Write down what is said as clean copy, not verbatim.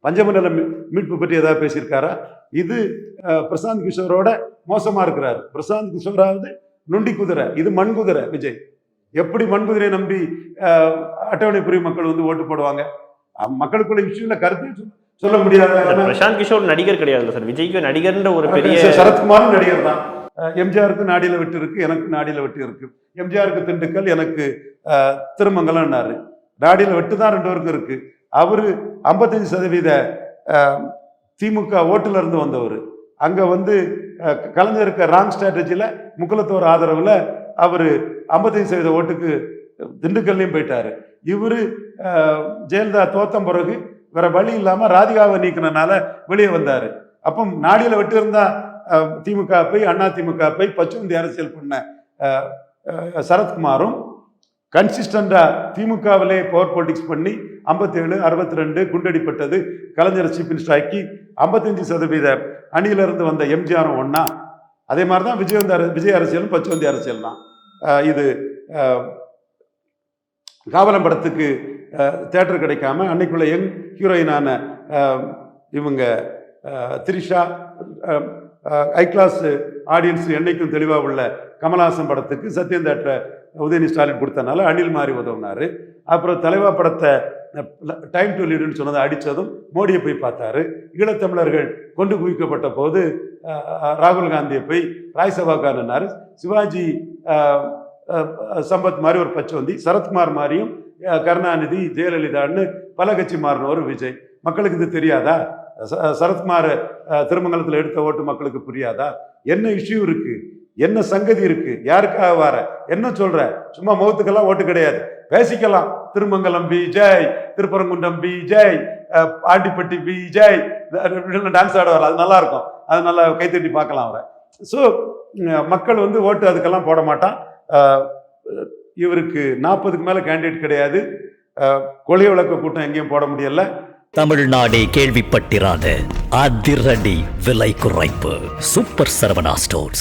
பஞ்சமண்டல மீட்பு பற்றி ஏதாவது பேசியிருக்காரா? இது பிரசாந்த் கிஷோரோட மோசமா இருக்கிறாரு. பிரசாந்த் கிஷோராவது நொண்டி குதிரை, இது மண் குதிரை. விஜய் எப்படி மண் குதிரையை நம்பி அட்டவணை பிரிவு மக்கள் வந்து ஓட்டு போடுவாங்க? மக்களுக்குள்ள இஷ்யூல கருத்து சொல்ல முடியாது. பிரசாந்த் கிஷோர் நடிகர் கிடையாது சார், விஜய்க்கு நடிகர்ன்ற ஒரு பெரிய. சரத்குமாரும் நடிகர் தான். எம்ஜிஆருக்கு நாடியில வெட்டு இருக்கு, எனக்கு நாடியில வெட்டு இருக்கு. எம்ஜிஆருக்கு திண்டுக்கல், எனக்கு திருமங்கலம்னாரு. நாடியில வெட்டு தான் 2 பேருக்கும் இருக்கு. அவரு 55% திமுக ஓட்டுல இருந்து வந்தவர். அங்க வந்து கலைஞருக்கு ராங் ஸ்ட்ராட்டஜில முக்குலத்தோர் ஆதரவுல அவரு 55% ஓட்டுக்கு திண்டுக்கல்லையும் போயிட்டாரு. இவரு ஜெயலலிதா தோத்த பிறகு வேற வழி இல்லாம ராதிகாவை நீக்கினால வெளியே வந்தாரு. அப்போ நாடியில விட்டு இருந்தா திமுக போய் அண்ணா திமுக போய் பச்சுந்தி அரசியல் பண்ண சரத்குமாரும் கன்சிஸ்டண்டா திமுகவிலே பவர் பாலிடிக்ஸ் பண்ணி 57, 62 குண்டடிப்பட்டது, கலைஞர் சீஃப் மினிஸ்டர் ஆக்கி 55% அணியிலிருந்து வந்த எம்ஜிஆரும் ஒன்னா. அதே மாதிரிதான் விஜய் அரசியலும் பச்சுவந்தி அரசியல் தான். இது காவலம் படத்துக்கு தியேட்டர் கிடைக்காம அன்னைக்குள்ள யங் ஹீரோயினான இவங்க திரிஷா, ஹை கிளாஸ் ஆடியன்ஸ் என்னைக்கும் தெளிவாக உள்ள கமல்ஹாசன் படத்துக்கு சத்யம் தேட்டரை உதயநிதி ஸ்டாலின் கொடுத்தனால அணில் மாறி உதவுனாரு. அப்புறம் தலைவா படத்தை டைம் டு லீடுன்னு சொன்னதை அடித்ததும் மோடியை போய் பார்த்தாரு. ஈழத்தமிழர்கள் கொண்டு குவிக்கப்பட்ட போது ராகுல் காந்தியை போய் ராய்சபாக்காரனாரு. சிவாஜி சம்பத் மாதிரி ஒரு பச்சவந்தி, சரத்குமார் மாதிரியும் கருணாநிதி, ஜெயலலிதான்னு பல கட்சி மாறினவர் விஜய். மக்களுக்கு இது தெரியாதா? சரத்குமார் திருமங்கலத்தில் எடுத்த ஓட்டு மக்களுக்கு புரியாதா? என்ன இஷ்யூ இருக்கு, என்ன சங்கதி இருக்கு, யாருக்காக வர, என்ன சொல்ற? சும்மா முகத்துக்கெல்லாம் ஓட்டு கிடையாது, பேசிக்கலாம். திருமங்கலம் பிஜய், திருப்பரங்குன்றம் பிஜய், ஆண்டிப்பட்டி பிஜய், டான்ஸ் ஆட வர, அது நல்லா இருக்கும். அது நல்லா கைத்தட்டி பார்க்கலாம் அவரை. ஸோ மக்கள் வந்து ஓட்டு அதுக்கெல்லாம் போட மாட்டான். இவருக்கு 40க்கு மேல கேண்டிடேட் கிடையாது. கொலை வழக்கு கூட்டம் எங்கேயும் போட முடியல. தமிழ்நாடே கேள்விப்பட்டிராத அதிரடி விலை குறைப்பு சூப்பர் சரவணா ஸ்டோர்ஸ்.